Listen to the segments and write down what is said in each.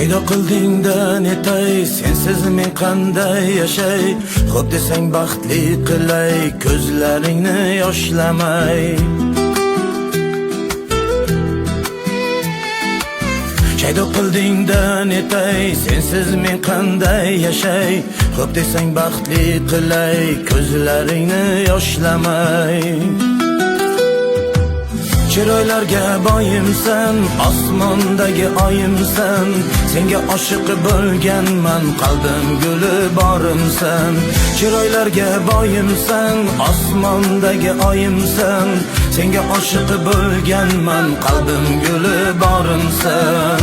Paydo qildingda netay, sensiz men qanday yashay? Xo'p desang baxtli qilay, ko'zlaringni yoshlamay. Paydo qildingda netay, sensiz men qanday yashay? Xo'p desang baxtli qilay, ko'zlaringni yoshlamay. Chiroylarga boyimsan, osmondagi oyimsan, senga oshiq bo'lganman, qalbim guli borimsan. Chiroylarga boyimsan, osmondagi oyimsan, senga oshiq bo'lganman, qalbim guli borimsan.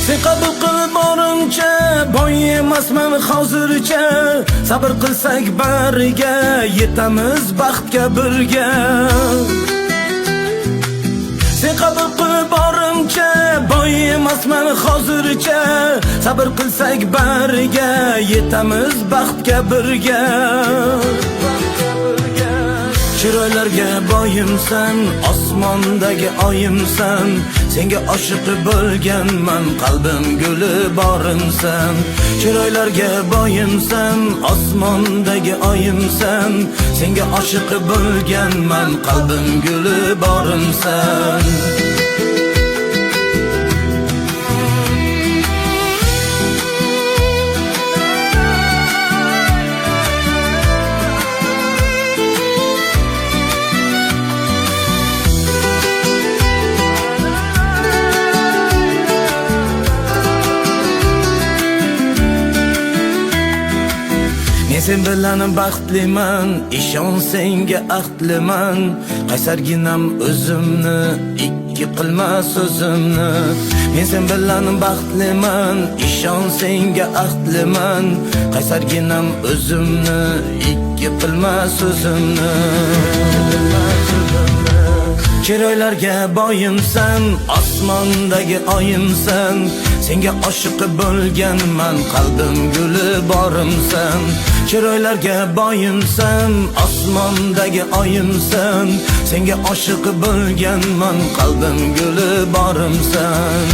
Sen qabul qil borimcha, boy emasman hozircha. Sabr qilsak bariga, yetamiz baxtga birga. Sen qabul qil borimcha, boy emasman hozircha. Sabr qilsak bariga, yetamiz baxtga birga. Chiroylarga boyimsan, osmondagi oyimsan, senga oshiq bo'lganman, qalbim guli borimsan. Chiroylarga boyimsan, osmondagi oyimsan, senga oshiq bo'lganman, qalbim guli borimsan. Sen bilan baxtliman, ishon senga ahdliman. Qaysarginam o'zimni, ikki qilma so'zimni. Men sen bilan baxtliman, ishon senga ahdliman. Qaysarginam o'zimni, ikki qilma so'zimni. Chiroylarga boyimsan, osmondagi oyimsan, senga oshiq bo'lganman, qalbim guli borimsan. Chiroylarga boyimsan, osmondagi oyimsan, senga oshiq bo'lganman, qalbim guli borimsan.